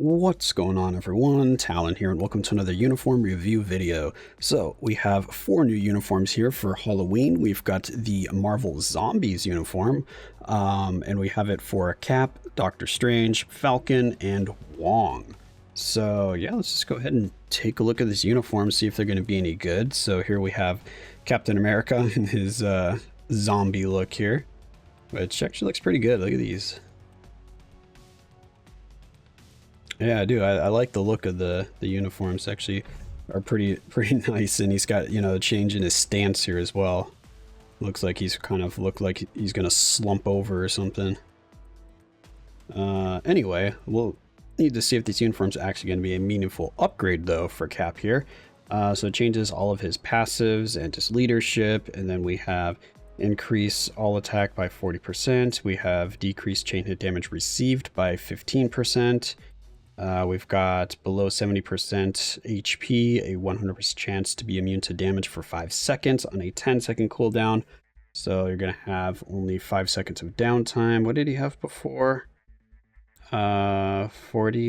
What's going on, everyone? Talen here, and welcome to another uniform review video. So we have 4 new uniforms here for Halloween. We've got the Marvel Zombies uniform, and we have it for Cap, Doctor Strange, Falcon, and Wong. So yeah, let's just go ahead and take a look at this uniform, see if they're going to be any good. So here we have Captain America in his zombie look here, which actually looks pretty good. Look at these. Yeah, I do. I like the look of the uniforms. Actually, are pretty nice, and he's got, you know, a change in his stance here as well. Looks like he's looked like he's gonna slump over or something. Anyway, we'll need to see if this uniform's actually gonna be a meaningful upgrade though for Cap here. So it changes all of his passives and his leadership, and then we have increase all attack by 40%. We have decrease chain hit damage received by 15%. We've got below 70% HP, a 100% chance to be immune to damage for 5 seconds on a 10-second cooldown. So you're going to have only 5 seconds of downtime. What did he have before? 40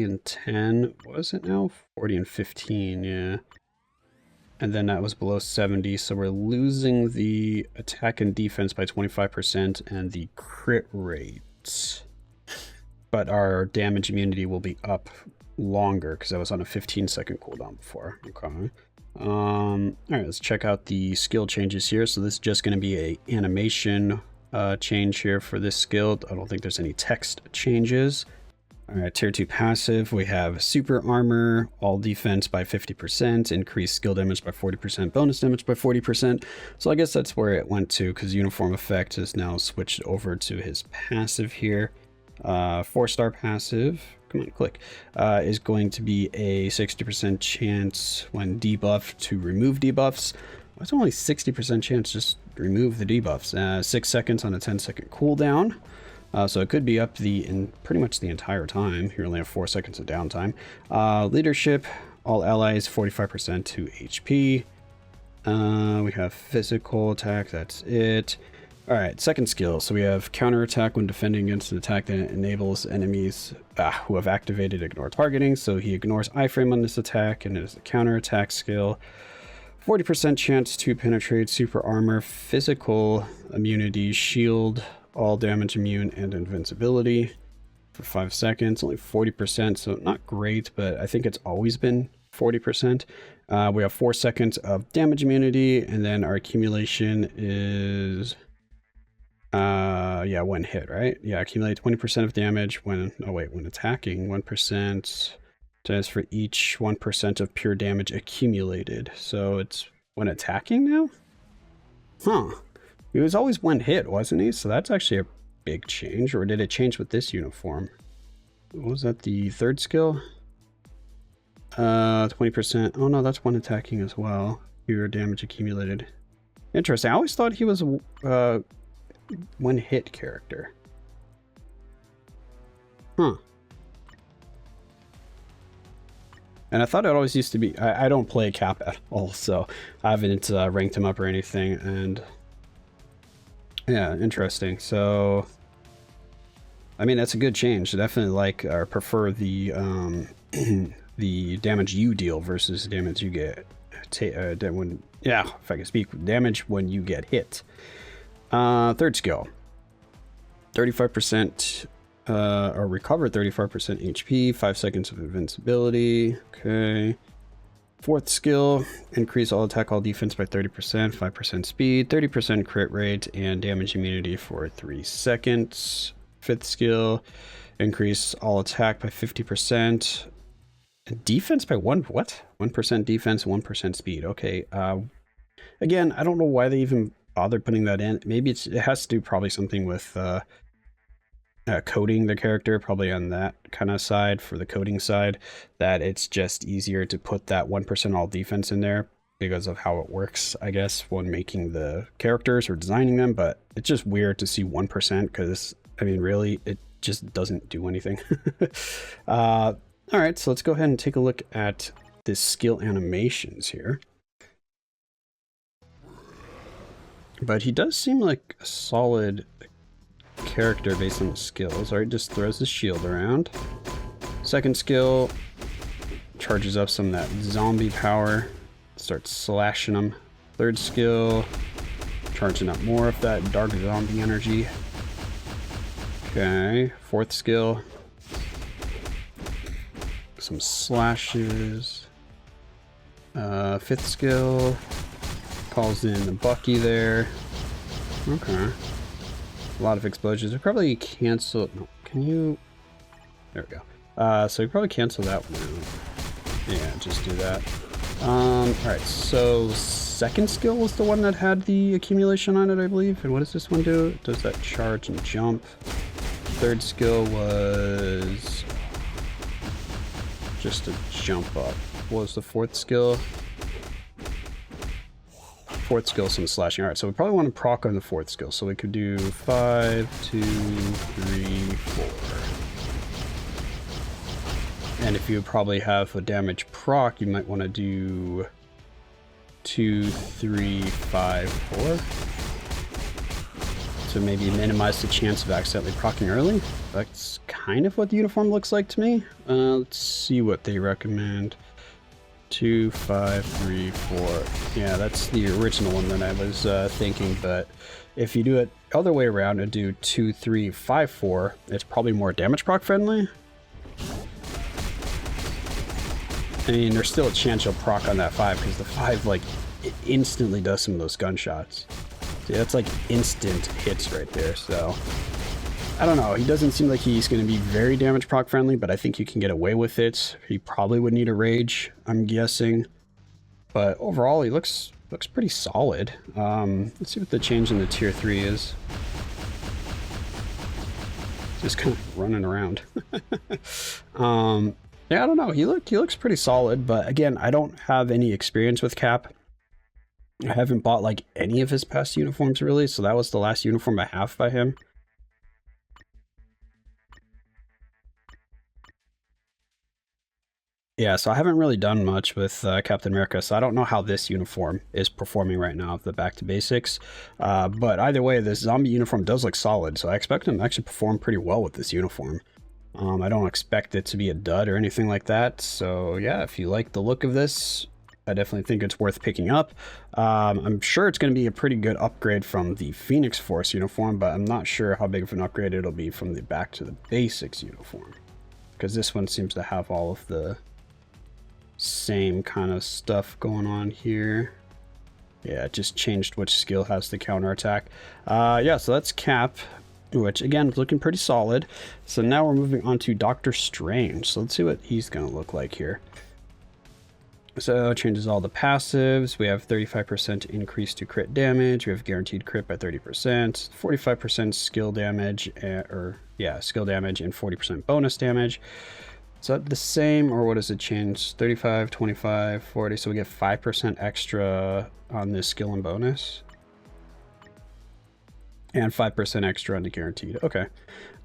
and 10. What is it now? 40 and 15, yeah. And then that was below 70, so we're losing the attack and defense by 25% and the crit rate. But our damage immunity will be up longer because I was on a 15-second cooldown before. Okay. All right, let's check out the skill changes here. So this is just going to be a animation change here for this skill. I don't think there's any text changes. All right, tier 2 passive, we have super armor, all defense by 50%, increased skill damage by 40%, bonus damage by 40%. So I guess that's where it went to, because uniform effect has now switched over to his passive here. 4-star passive, come on, click, is going to be a 60% chance when debuffed to remove debuffs. It's only 60% chance just remove the debuffs. 6 seconds on a 10-second cooldown. So it could be up in pretty much the entire time. You only have 4 seconds of downtime. Leadership, all allies 45% to HP. We have physical attack, that's it. Alright, second skill. So we have counterattack when defending against an attack that enables enemies who have activated ignore targeting. So he ignores iframe on this attack, and it is a counterattack skill. 40% chance to penetrate super armor, physical immunity, shield, all damage immune, and invincibility for 5 seconds. Only 40%, so not great, but I think it's always been 40%. We have 4 seconds of damage immunity, and then our accumulation is... yeah, one hit, right? Yeah, accumulate 20% of damage when, when attacking, 1% does for each 1% of pure damage accumulated. So it's when attacking now? Huh. He was always one hit, wasn't he? So that's actually a big change, or did it change with this uniform? What was that, the third skill? 20%. Oh no, that's one attacking as well. Pure damage accumulated. Interesting. I always thought he was one hit character. Huh. And I thought it always used to be... I don't play Cap at all, so I haven't ranked him up or anything, and... yeah, interesting. So... I mean, that's a good change. I definitely like or prefer the the damage you deal versus damage you get... when, yeah, if I can speak, damage when you get hit. Third skill, 35% or recover 35% HP, 5 seconds of invincibility. Okay. Fourth skill, increase all attack, all defense by 30%, 5% speed, 30% crit rate, and damage immunity for 3 seconds. Fifth skill, increase all attack by 50%, defense by 1% defense, 1% speed. Okay. Again, I don't know why they even bother putting that in. Maybe it has to do probably something with coding the character, probably on that kind of side, for the coding side, that it's just easier to put that 1% all defense in there because of how it works, I guess, when making the characters or designing them. But it's just weird to see 1% because, I mean, really, it just doesn't do anything. All right, so let's go ahead and take a look at the skill animations here. But he does seem like a solid character based on his skills. Alright, just throws his shield around. Second skill charges up some of that zombie power, starts slashing them. Third skill, charging up more of that dark zombie energy. Okay, fourth skill, some slashes. Fifth skill, calls in the Bucky there. Okay. A lot of explosions. We probably cancel. No, can you? There we go. So we probably cancel that one out. Yeah, just do that. Alright, so second skill was the one that had the accumulation on it, I believe. And what does this one do? It does that charge and jump. Third skill was just a jump up. What was the fourth skill? Fourth skill, some slashing. Alright, so we probably want to proc on the fourth skill. So we could do 5, 2, 3, 4. And if you probably have a damage proc, you might want to do 2, 3, 5, 4. To maybe minimize the chance of accidentally proccing early. That's kind of what the uniform looks like to me. Let's see what they recommend. 2, 5, 3, 4. Yeah, that's the original one that I was thinking, but if you do it other way around and do 2, 3, 5, 4, it's probably more damage proc friendly. I mean, there's still a chance you'll proc on that 5 because the 5 like it instantly does some of those gunshots. See, that's like instant hits right there, so I don't know. He doesn't seem like he's going to be very damage proc friendly, but I think you can get away with it. He probably would need a rage, I'm guessing. But overall, he looks pretty solid. Let's see what the change in the tier 3 is. Just kind of running around. Yeah, I don't know. He looks pretty solid, but again, I don't have any experience with Cap. I haven't bought like any of his past uniforms really, so that was the last uniform I have by him. Yeah, so I haven't really done much with Captain America, so I don't know how this uniform is performing right now, the Back to Basics. But either way, this zombie uniform does look solid, so I expect him to actually perform pretty well with this uniform. I don't expect it to be a dud or anything like that, so yeah, if you like the look of this, I definitely think it's worth picking up. I'm sure it's going to be a pretty good upgrade from the Phoenix Force uniform, but I'm not sure how big of an upgrade it'll be from the Back to the Basics uniform. Because this one seems to have all of the same kind of stuff going on here. Yeah, it just changed which skill has the counterattack. Yeah, so that's Cap, which again is looking pretty solid. So now we're moving on to Doctor Strange. So let's see what he's going to look like here. So it changes all the passives. We have 35% increase to crit damage. We have guaranteed crit by 30%, 45% skill damage, skill damage, and 40% bonus damage. Is that the same, or what does it change? 35, 25, 40. So we get 5% extra on this skill and bonus, and 5% extra on the guaranteed. Okay.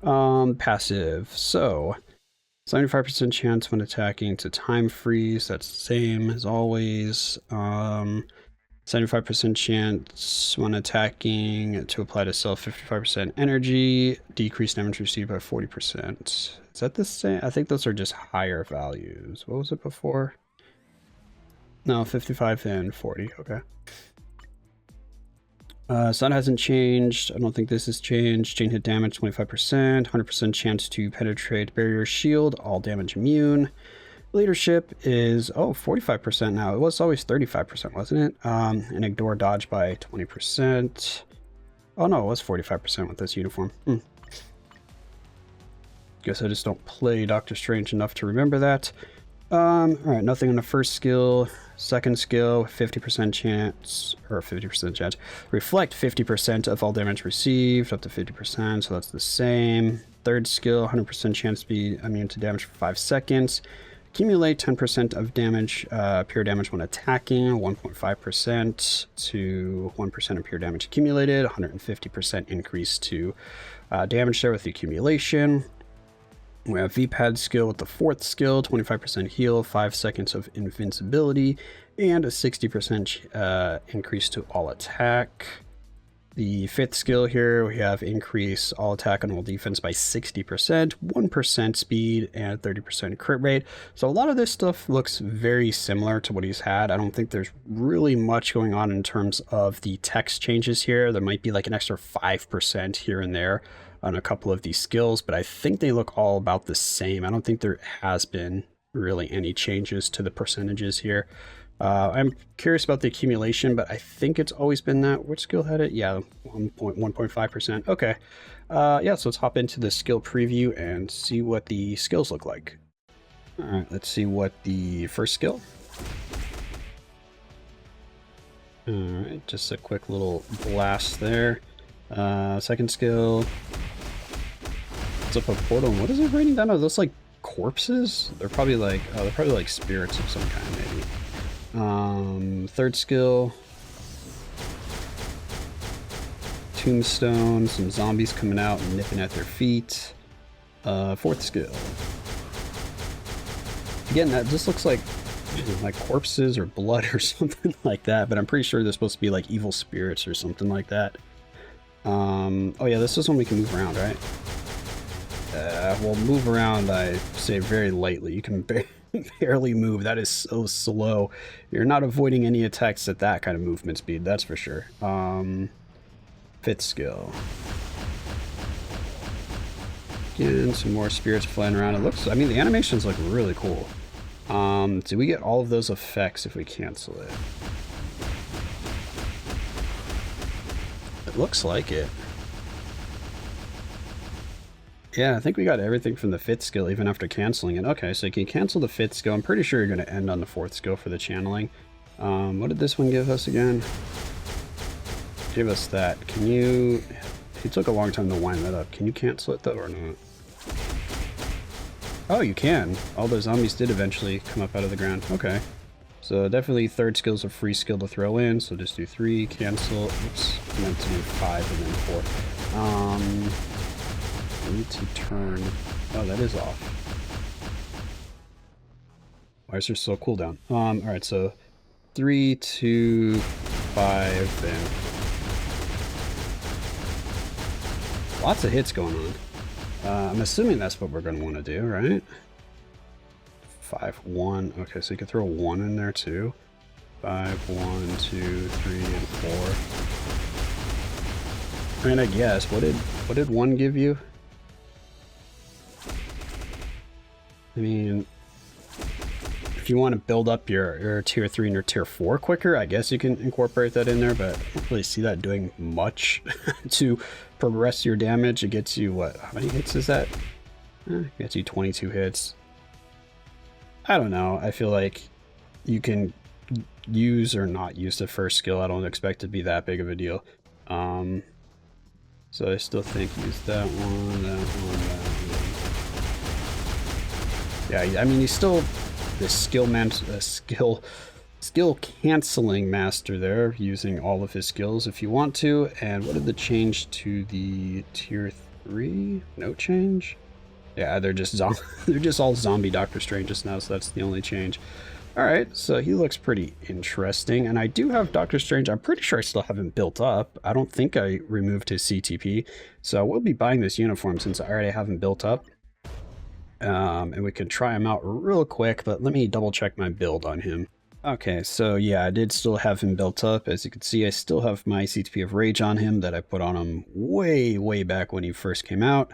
Passive. So 75% chance when attacking to time freeze. That's the same as always. 75% chance when attacking to apply to self 55% energy. Decrease damage received by 40%. Is that the same? I think those are just higher values. What was it before? No, 55 and 40. Okay. Sun hasn't changed. I don't think this has changed. Chain hit damage 25%, 100% chance to penetrate barrier shield, all damage immune. Leadership is 45% now. It was always 35%, wasn't it? And ignore dodge by 20%. Oh no, it was 45% with this uniform. Guess I just don't play Doctor Strange enough to remember that. Alright, nothing on the first skill. Second skill, 50% chance, or 50% chance. Reflect 50% of all damage received, up to 50%, so that's the same. Third skill, 100% chance to be immune to damage for 5 seconds. Accumulate 10% of damage, pure damage when attacking, 1.5% to 1% of pure damage accumulated, 150% increase to damage there with the accumulation. We have V-pad skill with the fourth skill, 25% heal, 5 seconds of invincibility, and a 60% increase to all attack. The 5th skill here, we have increase all attack and all defense by 60%, 1% speed, and 30% crit rate. So a lot of this stuff looks very similar to what he's had. I don't think there's really much going on in terms of the text changes here. There might be like an extra 5% here and there on a couple of these skills, but I think they look all about the same. I don't think there has been really any changes to the percentages here. I'm curious about the accumulation, but I think it's always been that. Which skill had it? Yeah, 1.5%. Okay. Yeah, so let's hop into the skill preview and see what the skills look like. All right, let's see what the first skill. All right, just a quick little blast there. Second skill. It's up a portal. What is it raining down? Are those like corpses? They're probably like, spirits of some kind, maybe. Third skill, tombstone, some zombies coming out and nipping at their feet. Fourth skill. Again, that just looks like corpses or blood or something like that, but I'm pretty sure they're supposed to be like evil spirits or something like that. Oh yeah, this is when we can move around, right? Well, move around, I say very lightly. You can barely move. That is so slow. You're not avoiding any attacks at that kind of movement speed, that's for sure. 5th skill. Again, some more spirits flying around. It looks, I mean, the animations look really cool. Do we get all of those effects if we cancel it? It looks like it. Yeah, I think we got everything from the 5th skill even after canceling it. Okay, so you can cancel the 5th skill. I'm pretty sure you're going to end on the 4th skill for the channeling. What did this one give us again? Give us that. Can you... It took a long time to wind that up. Can you cancel it though or not? Oh, you can. All those zombies did eventually come up out of the ground. Okay. So definitely 3rd skill is a free skill to throw in. So just do 3, cancel. Oops, I meant to do 5 and then 4. I need to turn... Oh, that is off. Why is there still a cooldown? Alright, so 3, 2, 5, and... Lots of hits going on. I'm assuming that's what we're going to want to do, right? 5, 1. Okay, so you can throw a 1 in there too. 5, 1, 2, 3, and 4. I mean, I guess. What did 1 give you? I mean, if you want to build up your tier 3 and your tier 4 quicker, I guess you can incorporate that in there, but I don't really see that doing much to progress your damage. It gets you, what, how many hits is that? It gets you 22 hits. I don't know. I feel like you can use or not use the first skill. I don't expect it to be that big of a deal. So I still think use that one, that one, that one. Yeah, I mean, he's still the skill canceling master there, using all of his skills if you want to. And what did the change to the tier 3? No change? Yeah, they're just all zombie Doctor Stranges now, so that's the only change. Alright, so he looks pretty interesting. And I do have Doctor Strange. I'm pretty sure I still haven't built up. I don't think I removed his CTP. So I will be buying this uniform since I already haven't built up. And we can try him out real quick, but let me double check my build on him. Okay, so yeah, I did still have him built up. As you can see, I still have my CTP of Rage on him that I put on him way back when he first came out.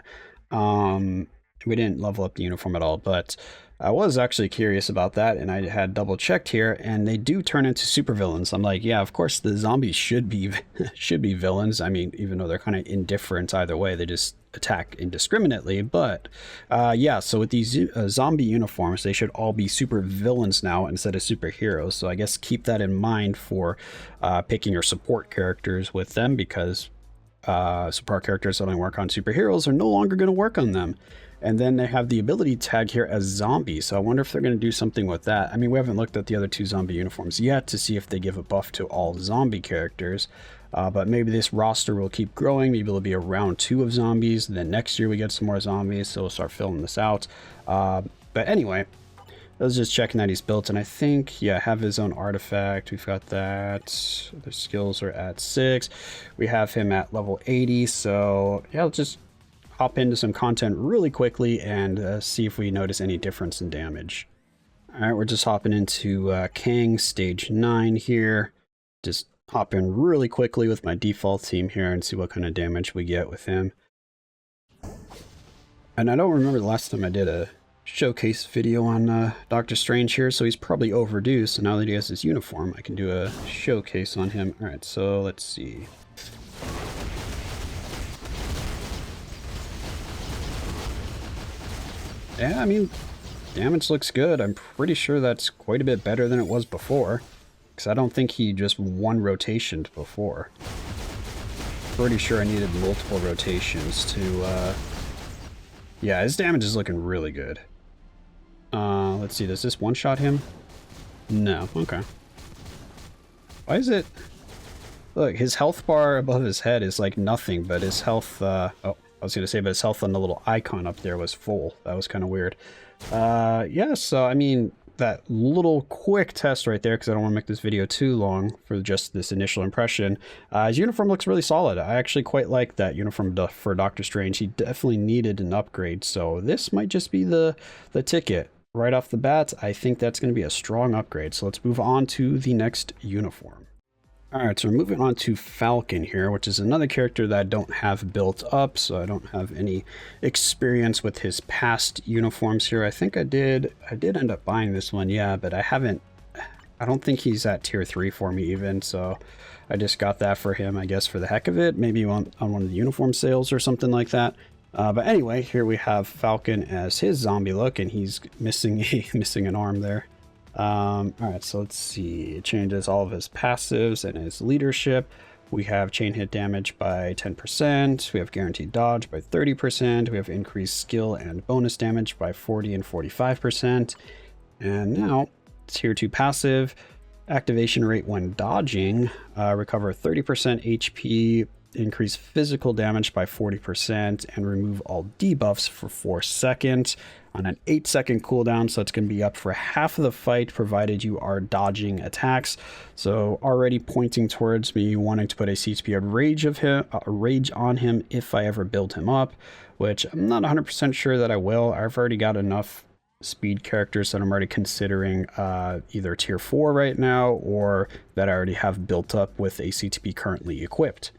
We didn't level up the uniform at all, but I was actually curious about that, and I had double checked here, and they do turn into supervillains. I'm like, yeah, of course the zombies should be villains. I mean, even though they're kind of indifferent either way, they just attack indiscriminately. But yeah, so with these zombie uniforms, they should all be super villains now instead of superheroes. So I guess keep that in mind for picking your support characters with them, because support characters that only work on superheroes are no longer going to work on them. And then they have the ability tag here as zombies. So I wonder if they're going to do something with that. I mean, we haven't looked at the other 2 zombie uniforms yet to see if they give a buff to all zombie characters. But maybe this roster will keep growing. Maybe it'll be a round 2 of zombies. Then next year we get some more zombies. So we'll start filling this out. But anyway, I was just checking that he's built, and I think, yeah, have his own artifact. We've got that. The skills are at 6. We have him at level 80, so yeah, let's just hop into some content really quickly and see if we notice any difference in damage. Alright, we're just hopping into Kang stage 9 here. Just hop in really quickly with my default team here and see what kind of damage we get with him. And I don't remember the last time I did a showcase video on Doctor Strange here, so he's probably overdue. So now that he has his uniform, I can do a showcase on him. Alright, so let's see. Yeah, I mean, damage looks good. I'm pretty sure that's quite a bit better than it was before, because I don't think he just one rotationed before. Pretty sure I needed multiple rotations to, yeah, his damage is looking really good. Let's see, does this one-shot him? No, okay. Why is it... Look, his health bar above his head is like nothing, but his health, oh, I was gonna say, but his health on the little icon up there was full. That was kind of weird. Yeah, so, I mean, that little quick test right there, because I don't want to make this video too long for just this initial impression. His uniform looks really solid. I actually quite like that uniform for Doctor Strange. He definitely needed an upgrade, so this might just be the ticket. Right off the bat, I think that's going to be a strong upgrade. So let's move on to the next uniform. Alright, so we're moving on to Falcon here, which is another character that I don't have built up, so I don't have any experience with his past uniforms here. I think I did end up buying this one, yeah, but I don't think he's at tier 3 for me even, so I just got that for him, I guess, for the heck of it. Maybe on one of the uniform sales or something like that. But anyway, here we have Falcon as his zombie look, and he's missing an arm there. Alright, so let's see. It changes all of his passives and his leadership. We have chain hit damage by 10%. We have guaranteed dodge by 30%. We have increased skill and bonus damage by 40 and 45%. And now, tier 2 passive. Activation rate when dodging. Recover 30% HP. Increase physical damage by 40% and remove all debuffs for 4 seconds on an 8-second cooldown, so it's going to be up for half of the fight provided you are dodging attacks. So already pointing towards me wanting to put a CTP of rage on him if I ever build him up, which I'm not 100% sure that I will. I've already got enough speed characters that I'm already considering either tier 4 right now, or that I already have built up with a CTP currently equipped.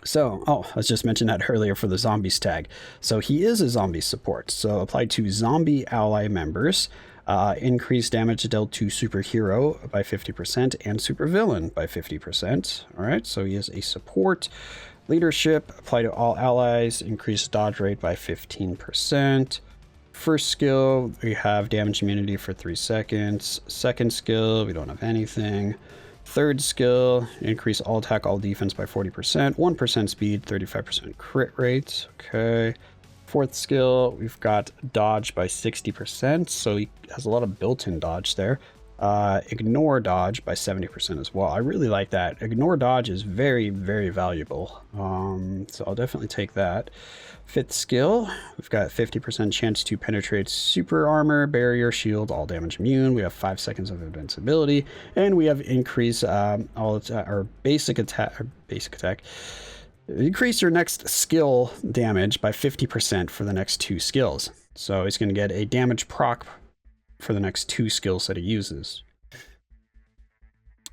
So, oh, I just mentioned that earlier for the zombies tag. So he is a zombie support. So applied to zombie ally members, increased damage dealt to superhero by 50% and supervillain by 50%. All right, so he is a support. Leadership, apply to all allies, increased dodge rate by 15%. First skill, we have damage immunity for 3 seconds. Second skill, we don't have anything. Third skill, increase all attack, all defense by 40%, 1% speed, 35% crit rate. Okay. Fourth skill, we've got dodge by 60%, so he has a lot of built-in dodge there. Ignore dodge by 70% as well. I really like that. Ignore dodge is very, very valuable. So I'll definitely take that. Fifth skill, we've got 50% chance to penetrate super armor, barrier, shield, all damage immune. We have 5 seconds of invincibility, and we have increase basic attack. Increase your next skill damage by 50% for the next 2 skills. So he's going to get a damage proc for the next 2 skills that he uses.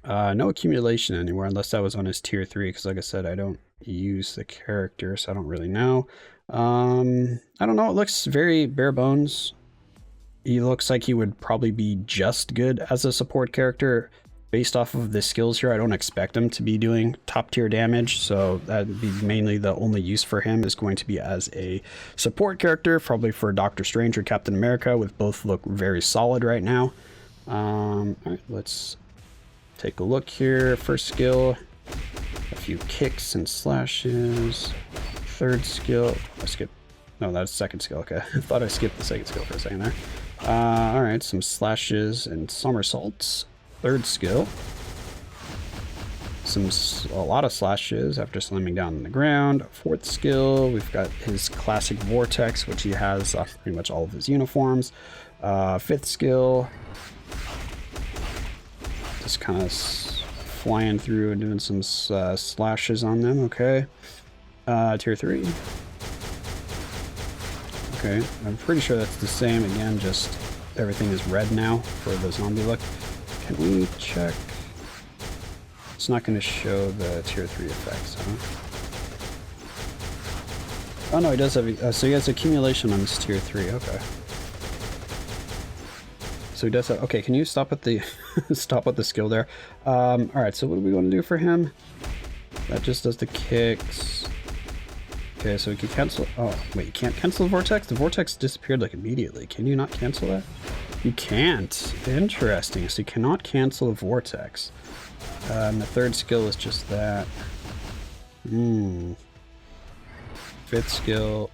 No accumulation anywhere unless that was on his tier 3, because like I said, I don't use the character, so I don't really know. I don't know, it looks very bare bones. He looks like he would probably be just good as a support character based off of the skills here. I don't expect him to be doing top tier damage, so that'd be mainly the only use for him is going to be as a support character, probably for Doctor Strange or Captain America, with both look very solid right now. All right, let's take a look here. First skill, a few kicks and slashes. Third skill, no, that's second skill, okay. I thought I skipped the second skill for a second there. All right, some slashes and somersaults. Third skill. a lot of slashes after slamming down on the ground. Fourth skill, we've got his classic vortex, which he has off pretty much all of his uniforms. Fifth skill, just kind of flying through and doing some slashes on them. Okay. Tier 3. Okay, I'm pretty sure that's the same. Again, just everything is red now for the zombie look. Can we check? It's not going to show the tier 3 effects, huh? Oh no, he does have, so he has accumulation on his tier 3, okay. So he does have, okay, can you stop at the, stop with the skill there? Alright, so what do we want to do for him? That just does the kicks. Okay, so we can cancel, oh, wait, you can't cancel the vortex? The vortex disappeared like immediately. Can you not cancel that? You can't. Interesting, so you cannot cancel a vortex. And the third skill is just that. Fifth skill.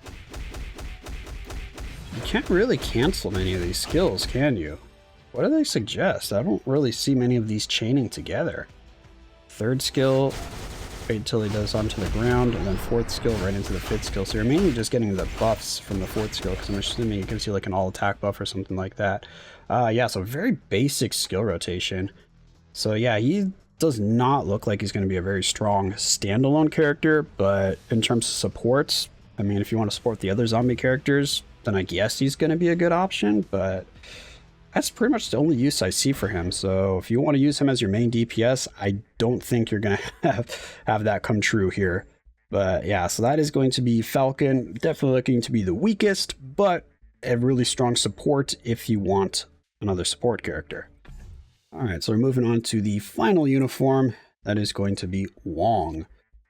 You can't really cancel many of these skills, can you? What do they suggest? I don't really see many of these chaining together. Third skill, wait till he does onto the ground, and then fourth skill right into the fifth skill. So you're mainly just getting the buffs from the fourth skill, because I'm assuming it gives you like an all attack buff or something like that. Yeah, so very basic skill rotation. So yeah, he does not look like he's going to be a very strong standalone character, but in terms of supports, I mean, if you want to support the other zombie characters, then I guess he's going to be a good option, but that's pretty much the only use I see for him. So if you want to use him as your main DPS, I don't think you're going to have that come true here. But yeah, so that is going to be Falcon. Definitely looking to be the weakest, but a really strong support if you want another support character. Alright, so we're moving on to the final uniform. That is going to be Wong.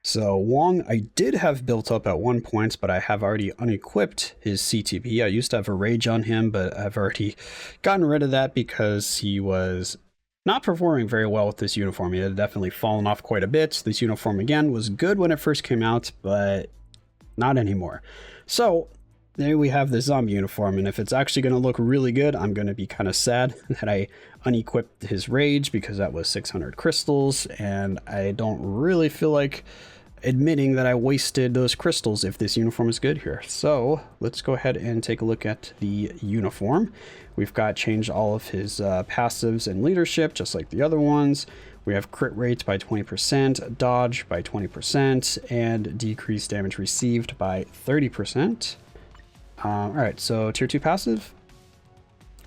So Wong, I did have built up at one point, but I have already unequipped his CTP. I used to have a rage on him, but I've already gotten rid of that because he was not performing very well with this uniform. He had definitely fallen off quite a bit. This uniform, again, was good when it first came out, but not anymore. So there we have the zombie uniform, and if it's actually going to look really good, I'm going to be kind of sad that I unequipped his rage, because that was 600 crystals, and I don't really feel like admitting that I wasted those crystals if this uniform is good here. So let's go ahead and take a look at the uniform. We've got changed all of his passives and leadership, just like the other ones. We have crit rate by 20%, dodge by 20%, and decreased damage received by 30%. Alright, so tier 2 passive.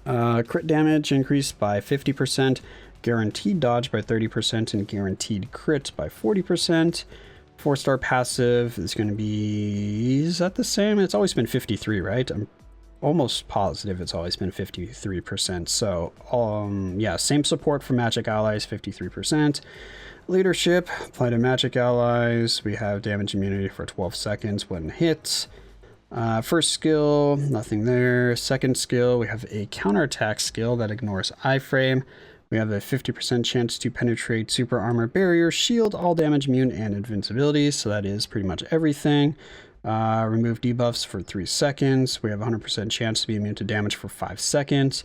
Crit damage increased by 50%, guaranteed dodge by 30%, and guaranteed crit by 40%. 4-star passive is going to be... is that the same? It's always been 53, right? I'm almost positive it's always been 53%. So, yeah, same support for magic allies, 53%. Leadership, apply to magic allies. We have damage immunity for 12 seconds when hit. First skill, nothing there. Second skill, we have a counterattack skill that ignores iframe. We have a 50% chance to penetrate super armor, barrier, shield, all damage immune, and invincibility. So that is pretty much everything. Remove debuffs for 3 seconds. We have a 100% chance to be immune to damage for 5 seconds.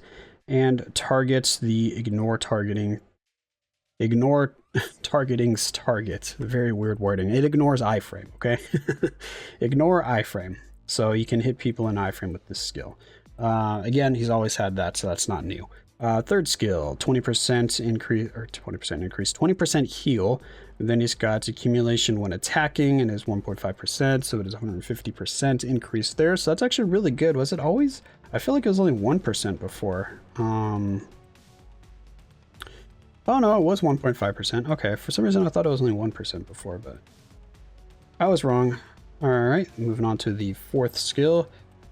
And targets the ignore targeting's target. Very weird wording. It ignores iframe, okay? Ignore iframe. So you can hit people in iframe with this skill. Again, he's always had that, so that's not new. Third skill, 20% increase, or 20% increase, 20% heal. And then he's got accumulation when attacking, and is 1.5%, so it is 150% increase there. So that's actually really good. Was it always? I feel like it was only 1% before. Oh no, it was 1.5%. Okay, for some reason I thought it was only 1% before, but I was wrong. All right, moving on to the fourth skill.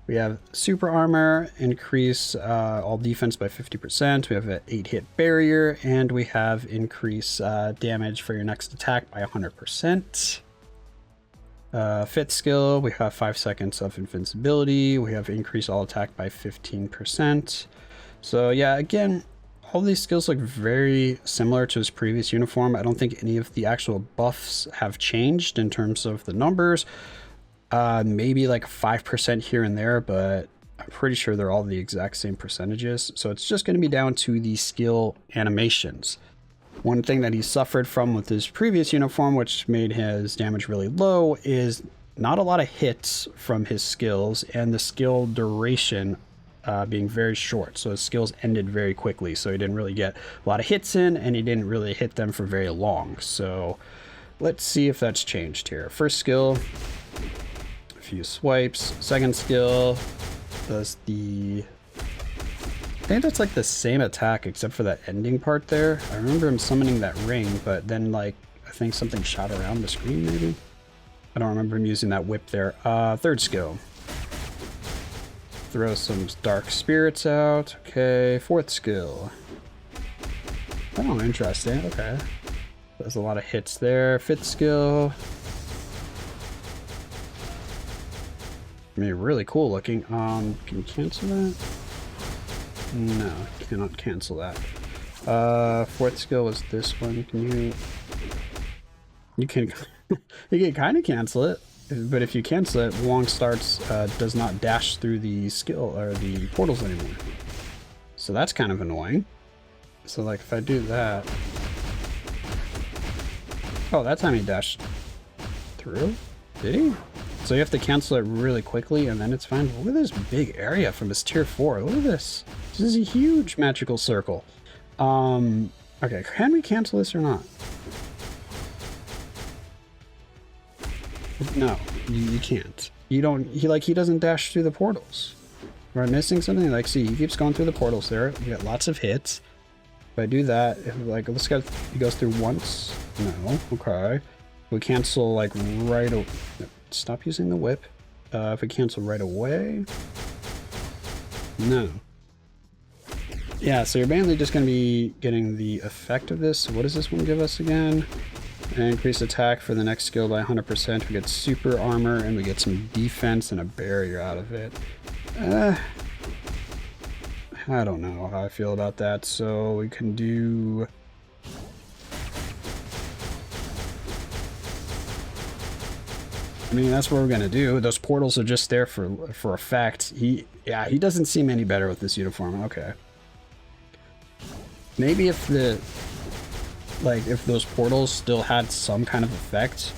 We have super armor, increase all defense by 50%. We have an 8-hit barrier, and we have increase damage for your next attack by 100%. Fifth skill, we have 5 seconds of invincibility. We have increase all attack by 15%. So yeah, again, all these skills look very similar to his previous uniform. I don't think any of the actual buffs have changed in terms of the numbers. Maybe like 5% here and there, but I'm pretty sure they're all the exact same percentages. So it's just going to be down to the skill animations. One thing that he suffered from with his previous uniform, which made his damage really low, is not a lot of hits from his skills and the skill duration being very short. So his skills ended very quickly, so he didn't really get a lot of hits in, and he didn't really hit them for very long. So let's see if that's changed here. First skill, a few swipes. Second skill does the... I think that's like the same attack except for that ending part there. I remember him summoning that ring, but then like I think something shot around the screen maybe. I don't remember him using that whip there. Third skill. Throw some dark spirits out. Okay, fourth skill. Oh, interesting. Okay. There's a lot of hits there. Fifth skill. I mean, really cool looking. Can you cancel that? No, cannot cancel that. Fourth skill was this one. You can kind of cancel it, but if you cancel it, Wong starts does not dash through the skill or the portals anymore. So that's kind of annoying. So like if I do that, oh, that time he dashed through. Did he? So you have to cancel it really quickly and then it's fine. Look at this big area from his tier 4. Look at this. This is a huge magical circle. Okay, can we cancel this or not? No, you can't. You don't, he doesn't dash through the portals. Am I missing something? Like, see, he keeps going through the portals there. We get lots of hits. If I do that, like, let's go, he goes through once. No, okay. We cancel, like, right away. Stop using the whip. If we cancel right away. No. Yeah, so you're mainly just going to be getting the effect of this. So what does this one give us again? Increase attack for the next skill by 100%. We get super armor and we get some defense and a barrier out of it. I don't know how I feel about that. So we can do... I mean, that's what we're going to do. Those portals are just there for effect. He doesn't seem any better with this uniform. Okay. Maybe if if those portals still had some kind of effect,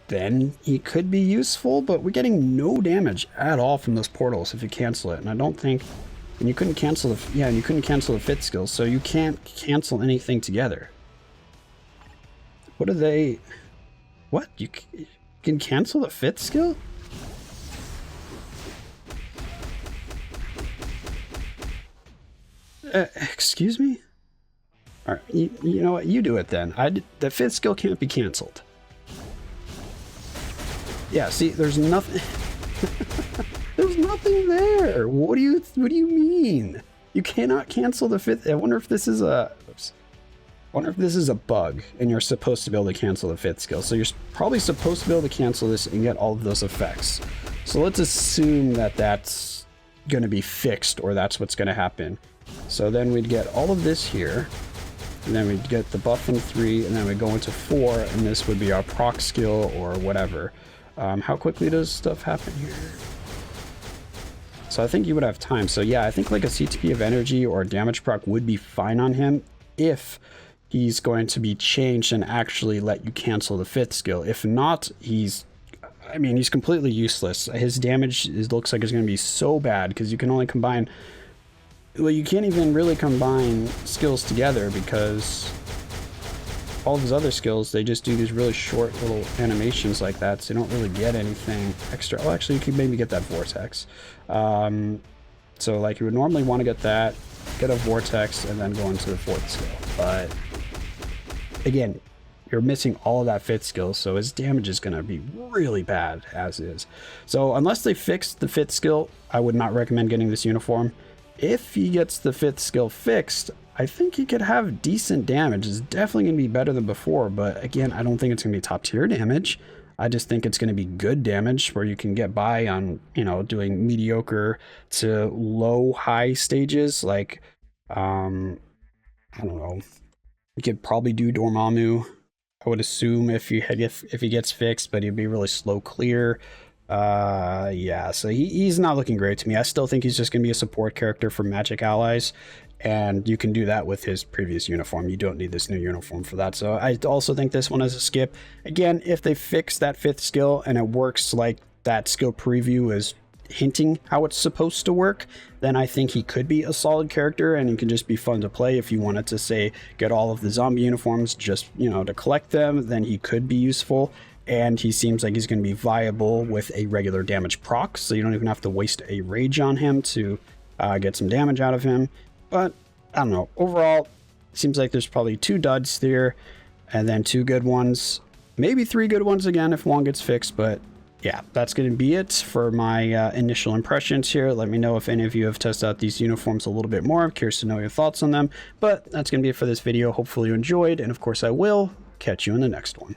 then he could be useful, but we're getting no damage at all from those portals if you cancel it. And I don't think, and you couldn't cancel the fifth skill, so you can't cancel anything together. What are they, what? You can cancel the fifth skill? Excuse me? Alright, you know what? You do it then. The fifth skill can't be cancelled. Yeah, see, there's nothing... There's nothing there! What do you mean? You cannot cancel the fifth... I wonder if this is a... Oops. I wonder if this is a bug, and you're supposed to be able to cancel the fifth skill. So you're probably supposed to be able to cancel this and get all of those effects. So let's assume that that's going to be fixed, or that's what's going to happen. So then we'd get all of this here, and then we'd get the buff from 3, and then we'd go into 4, and this would be our proc skill or whatever. How quickly does stuff happen here? So I think you would have time. So yeah, I think like a CTP of energy or damage proc would be fine on him if he's going to be changed and actually let you cancel the fifth skill. If not, he's completely useless. His damage looks like it's going to be so bad because you can only combine... Well, you can't even really combine skills together because all of his other skills, they just do these really short little animations like that, so you don't really get anything extra. Oh, actually, you could maybe get that vortex. So, like, you would normally want to get that, get a vortex, and then go into the fourth skill. But, again, you're missing all of that fifth skill, so his damage is going to be really bad as is. So, unless they fix the fifth skill, I would not recommend getting this uniform. If he gets the fifth skill fixed, I think he could have decent damage. It's definitely going to be better than before, but again, I don't think it's going to be top tier damage. I just think it's going to be good damage where you can get by on, you know, doing mediocre to low high stages. Like, I don't know. You could probably do Dormammu, I would assume, if he gets fixed, but he'd be really slow clear. Yeah, so he's not looking great to me. I still think he's just going to be a support character for Magic Allies, And you can do that with his previous uniform. You don't need this new uniform for that. So I also think this one is a skip. Again, if they fix that 5th skill and it works like that skill preview is hinting how it's supposed to work, then I think he could be a solid character and he can just be fun to play. If you wanted to, say, get all of the zombie uniforms just, you know, to collect them, then he could be useful. And he seems like he's going to be viable with a regular damage proc, so you don't even have to waste a rage on him to get some damage out of him. But I don't know, overall it seems like there's probably 2 duds there and then 2 good ones, maybe 3 good ones again if one gets fixed. But yeah, that's going to be it for my initial impressions here. Let me know if any of you have tested out these uniforms a little bit more. I'm curious to know your thoughts on them. But that's going to be it for this video. Hopefully you enjoyed, and of course I will catch you in the next one.